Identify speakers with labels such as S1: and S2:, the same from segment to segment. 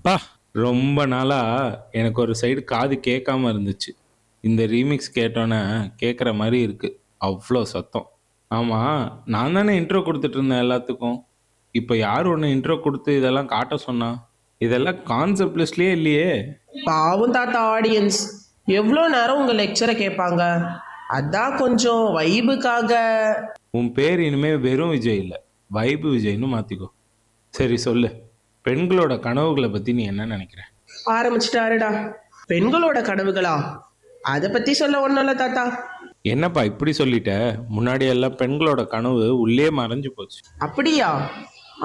S1: பா ரொம்ப நாளா எனக்கு ஒரு சைடு காது கேட்காம இருந்துச்சு. இந்த ரீமிக்ஸ் கேட்டோன்னே கேட்குற மாதிரி இருக்கு. அவ்வளோ சத்தம். ஆமா, நான் தானே இன்ட்ரோ கொடுத்துட்டு இருந்தேன் எல்லாத்துக்கும். இப்போ யார் ஒன்று இன்ட்ரோ கொடுத்து இதெல்லாம் காட்ட சொன்னா? இதெல்லாம் கான்செப்ட் லிஸ்ட்லயே இல்லையே.
S2: பாவம் தாத்தா ஆடியன்ஸ், எவ்வளோ நேரம் உங்கள் லெக்சரை கேட்பாங்க. அதான் கொஞ்சம் வைபுக்காக.
S1: உன் பேர் இனிமே வெறும் விஜய் இல்லை, வைபு விஜய்னு மாத்திக்கோ. சரி சொல்லு, பெண்களோட கனவுகளை பத்தி நீ என்ன நினைக்கிற?
S2: ஆரம்பிச்சிட்டாருடா. பெண்களோட கனவுகளா? அதை பற்றி சொல்ல ஒன்றும் இல்லை தாத்தா.
S1: என்னப்பா இப்படி சொல்லிட்ட? முன்னாடி எல்லாம் பெண்களோட கனவு உள்ளே மறைஞ்சு போச்சு.
S2: அப்படியா?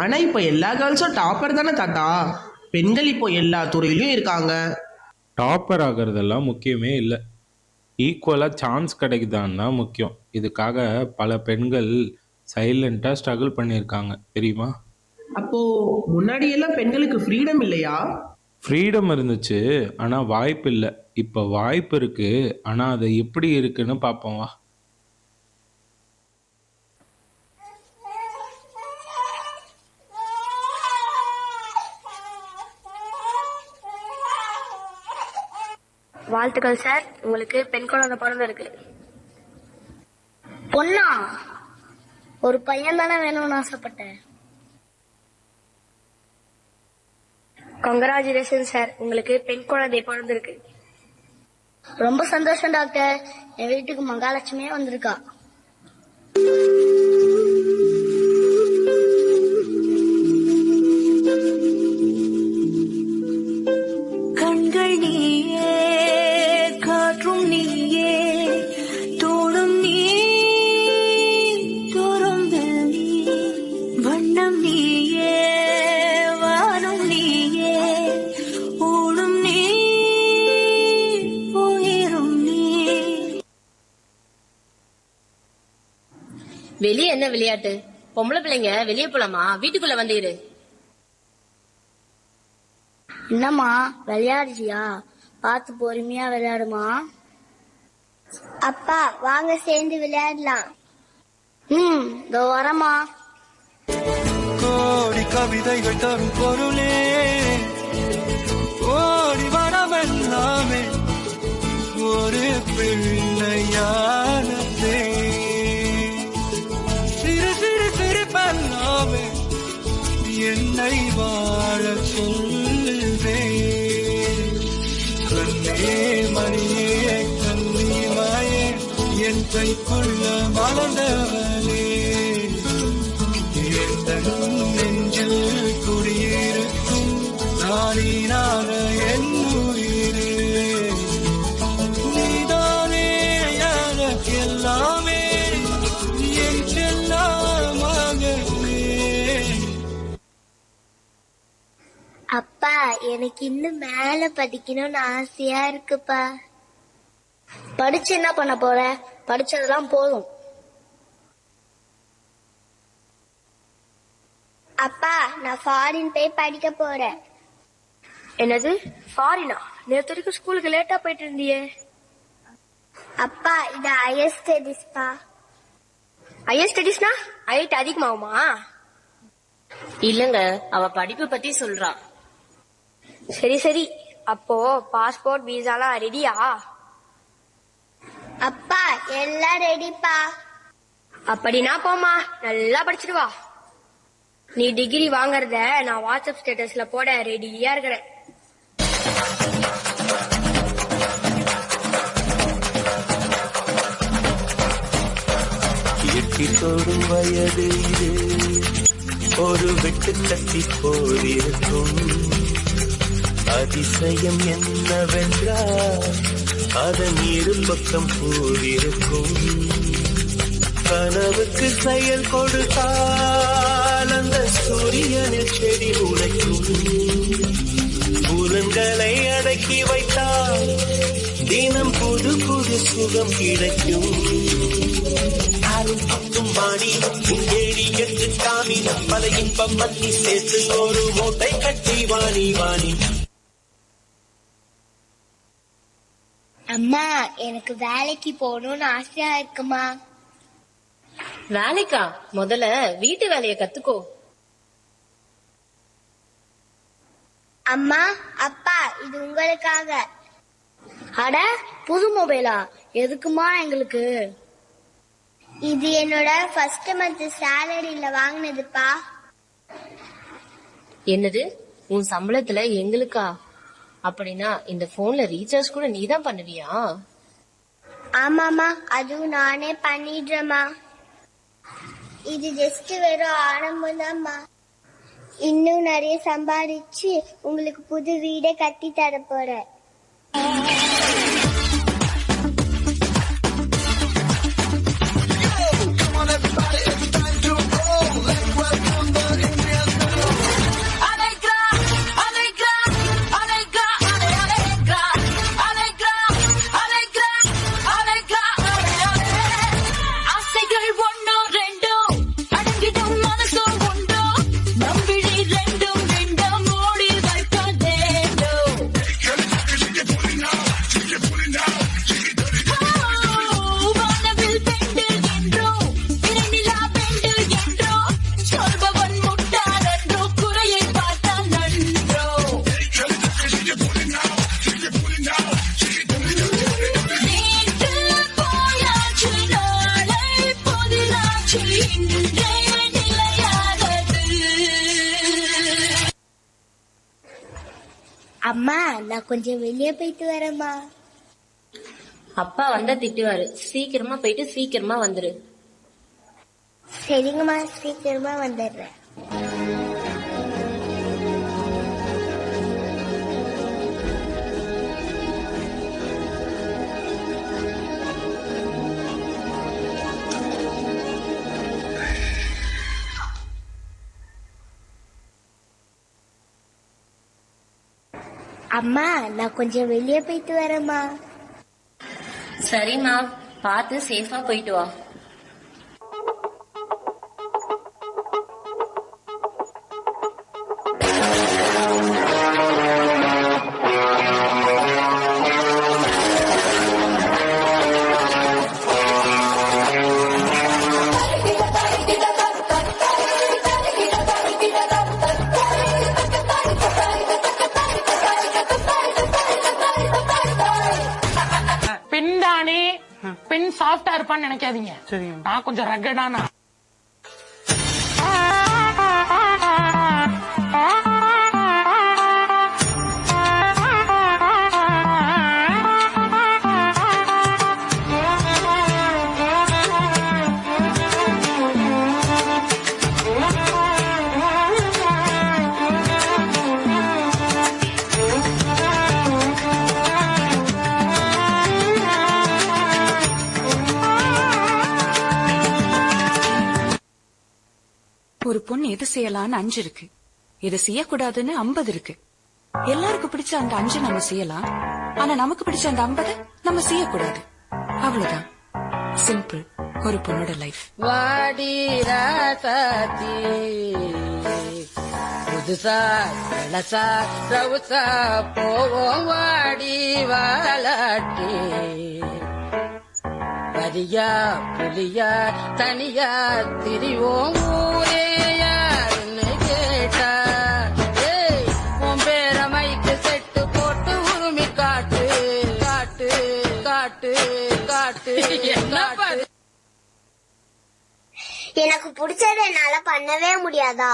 S2: ஆனால் இப்போ எல்லா கேர்ள்ஸும் டாப்பர் தானே தாத்தா. பெண்கள் இப்போ எல்லா துறையிலையும் இருக்காங்க.
S1: டாப்பர் ஆகிறதெல்லாம் முக்கியமே இல்லை, ஈக்குவலாக சான்ஸ் கிடைக்குதான்னு தான் முக்கியம். இதுக்காக பல பெண்கள் சைலண்ட்டாக ஸ்ட்ரகிள் பண்ணியிருக்காங்க தெரியுமா?
S2: அப்போ முன்னாடி எல்லாம் பெண்களுக்கு ஃப்ரீடம் இல்லையா?
S1: ஃப்ரீடம் இருந்துச்சு, ஆனால் வாய்ப்பு இல்லை. இப்போ வாய்ப்பு இருக்கு, ஆனால் அது எப்படி இருக்குன்னு பார்ப்போம் வா.
S3: வாழ்த்துக்கள் சார், உங்களுக்கு பெண் குழந்தை பிறந்திருக்கு.
S4: பொண்ணா? ஒரு பையன் தானே வேணும்னு ஆசைப்பட்டேன்.
S3: கங்க்ராச்சுலேஷன் சார், உங்களுக்கு பெண் குழந்தை பிறந்திருக்கு.
S4: ரொம்ப சந்தோஷம் டாக்டர். என் வீட்டுக்கு மகாலட்சுமியே வந்திருக்கா.
S5: கண்கள் நீயே, காற்றும் நீயே, தோணும் நீ, தோறும் நீ, வண்ணம் நீயே, வானம் நீயே, ஊடும் நீ, உயிரும் நீ.
S3: வெளியே என்ன விளையாட்டு? பொம்பளை பிள்ளைங்க வெளியே போலாமா? வீட்டுக்குள்ள வந்து இரு.
S4: என்னம்மா விளையாடுறியா? பார்த்து பொறுமையா விளையாடுமா. அப்பா வாங்க சேர்ந்து விளையாடலாம். இதோ வரமா.
S6: கோடி கவிதைகள் தரும் பொருளே, ஓடி வரவெல்லாமே ஒரு பிள்ளையானதே. சிறு சிறு சிரிப்பெல்லாமே என்னை வாழ சொல்லுதே. கண்ணே மணியே கண்ணிமாயே, என் கைக்குள்ள மலர்ந்தவனே, என் நெஞ்சில் குடியிருக்கும் நாளினான என் உயிரே. நீதானே எனக்கு எல்லாமே, என் செல்லமகனே.
S4: அப்பா எனக்கு இன்னும் மேல படிக்கணும்னு ஆசையா இருக்குப்பா. படிச்சு என்ன பண்ண போற? படிச்சதெல்லாம் போதும். அப்பா நான் ஃபாரின் போய் படிக்க போறேன்.
S3: என்னது ஃபாரினா? நேற்று வரைக்கும் ஸ்கூலுக்கு லேட்டா போயிட்டு இருந்தியே.
S4: அப்பா இது ஹையர் ஸ்டடீஸ்பா.
S3: ஹையர் ஸ்டடீஸ்னா ஹைட் அதிகமாகுமா? இல்லங்க, அவ படிப்பு பத்தி சொல்றா. சரி சரி, அப்போ பாஸ்போர்ட் வீசாலாம் ரெடியா?
S4: அப்பா எல்லாம் ரெடிப்பா.
S3: அப்படின்னா போமா, நல்லா படிச்சுட்டு வா. நீ டிகிரி வாங்கறத நான் வாட்ஸ்அப் ஸ்டேட்டஸ்ல போட ரெடியா இருக்கிறேன்.
S6: எட்டி தோடும் வயது இது, ஒரு வெட்டு கட்டி போயிருக்கும். அதிசயம் என்னவென்றால் அதன் இரு பக்கம் பூவிருக்கும். கனவுக்கு செயல் கொடுத்தால் அந்த சூரியனில் செடி உழைக்கும். புலன்களை அடக்கி வைத்தால் தினம் புது புது சுகம் கிடைக்கும். பத்தும் வாணி ஏழி எட்டு காமி, பல இன்பம் மத்தி சேர்த்து ஒரு மூட்டை கட்டி வாணி வாணி.
S4: அம்மா எனக்கு வேலைக்கு போகணும்னு ஆசையா இருக்குமா.
S3: வேலைக்கா? முதல்ல வீட்டு வேலைய கத்துக்கோ.
S4: அம்மா அப்பா இது உங்களுக்காக. அட புது மொபைலா? எதுக்குமா எங்களுக்கு? இது என்னோட ஃபர்ஸ்ட் மந்த் சேலரியில வாங்கினதுப்பா.
S7: என்னது, உன் சம்பளத்துல எங்களுக்கா? அப்படின்னா இந்த போன்ல ரீசார்ஜ் கூட நீதான் பண்ணுவியா?
S4: ஆமாமா, அதுவும் நானே பண்ணிடுறேம்மா. இது ஜஸ்ட் வெறும் ஆரம்பம் தான்மா. இன்னும் நிறைய சம்பாதிச்சு உங்களுக்கு புது வீடை கட்டி தர போறேன். அம்மா நான் கொஞ்சம் வெளியே போயிட்டு வரேம்மா.
S7: அப்பா வந்தா திட்டுவாரு. சீக்கிரமா போயிட்டு சீக்கிரமா வந்துரு.
S4: சரிங்கம்மா, சீக்கிரமா வந்துடுறேன். அம்மா நான் கொஞ்சம் வெளியே போயிட்டு வரேம்மா.
S7: சரிம்மா, பார்த்து சேஃபா போயிட்டு வா.
S8: பெண் சாஃப்டா இருப்பான்னு நினைக்காதீங்க. நான் கொஞ்சம் ரகடானா.
S5: ஒரு பொண்ணு எது செய்யலான்னு 5 இருக்கு, எது செய்யக்கூடாதுன்னு 50 இருக்கு. எல்லாருக்கும் பிடிச்ச அந்த 5 நம்ம செய்யலாம், ஆனா நமக்கு பிடிச்ச அந்த 50 நம்ம செய்யக்கூடாது. அவ்வளவுதான். சிம்பிள் ஒரு பொண்ணோட லைஃப்.
S9: வாடி ராசாத்தி புதுசா இளசா ரவுசா போவோம் வாடி வாலாட்டி. பரியா புலியா தனியா திரிவோம் ஊரே யாருன்னு கேட்டா. உன் பேர மைக்கு செட்டு போட்டு உரிமை காட்டு காட்டு காட்டு காட்டு.
S4: எனக்கு பிடிச்சது என்னால பண்ணவே முடியாதா?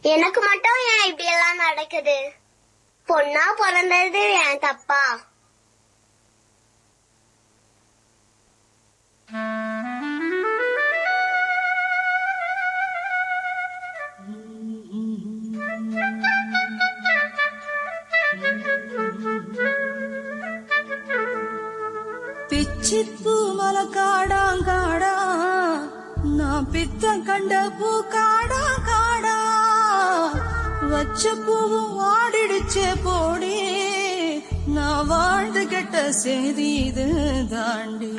S4: எனக்கு மட்டும் ஏன் இப்படி எல்லாம் நடக்குது? பொண்ணா பிறந்தது என் தப்பா?
S5: பிச்சிப்பூ மலை காடாங்காடா, நான் பித்தம் கண்ட பூ காடா காடா. வச்ச பூவும் வாடிடுச்சே போடி, நான் வாழ்ந்து கெட்ட செய்தி இது தாண்டி.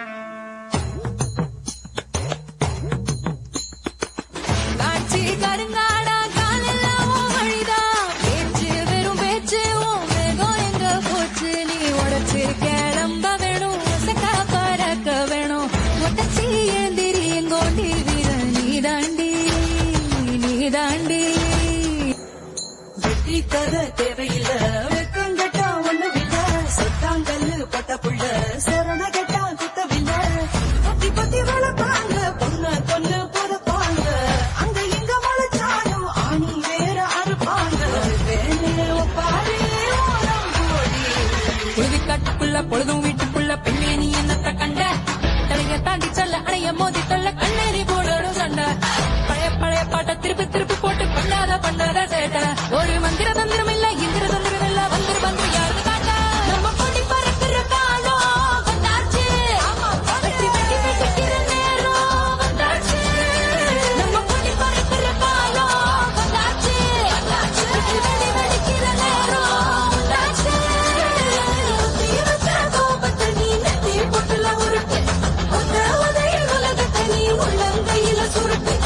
S5: காட்சி கருங்காடா காலெல்லாம் வழிதா, பேச்சு வெறும் பேச்சு உன் வேகம் எங்க போச்சு? நீ உடச்சு கிளம்ப வேணும், சக்கா பறக்க வேணும், ஒட்டச்சி ஏந்திரி எங்கோண்டி வீர நீ தாண்டி நீ தாண்டி. வெற்றி கதை தேவையில்ல வெக்கங்கட்டா ஒண்ணுமில்ல சொத்தாங்கல்லு பட்ட புள்ள சரண கட்டா குத்தவில்ல பத்தி பத்தி வளர்ப்பாங்க பொண்ணு பொண்ணு பொறுப்பாங்க அங்க எங்க முளைச்சாலும் ஆணி வேற அறுப்பாங்க வேணே ஒப்பாரி ஓரம் போடி பொழுது காட்டுக்குள்ள பொழுதும் வீட்டுக்குள்ள பெண்ணே நீ என்னத்த கண்ட தலைய தாண்டி செல்ல அடைய மோதி தொல்ல கண்ணேறி போடணும் சண்டை பழைய பழைய பாட்ட திருப்பி திருப்பி போட்டு பண்ணாத சேட்ட ஒரு மந்திர தந்திரம் இல்ல இந்திர தந்திரம் இல்ல வந்துரு வந்து யாரு காட்ட நம்ம கொடி பறக்கிற காலம் வந்தாச்சு வெட்டி வெட்டி வெட்டிக்கிற நேரம் வந்தாச்சு நம்ம கொடி பறக்கிற காலம் வந்தாச்சு வெட்டி வெட்டி வெட்டிக்கிற நேரம் வந்தாச்சு தீரத்த கோபத்தை நீ நெத்தி பொட்டுல உருட்டு உதையில் உலகத்தை நீ உள்ளங்கையில சுருட்டு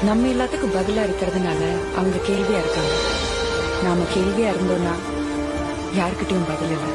S10: நம்ம எல்லாத்துக்கும் பதிலா இருக்கிறதுனால அவங்க கேள்வியா இருக்காங்க. நாம கேள்வியா இருந்தோம்னா யாருக்கிட்டையும் பதில் இல்லை.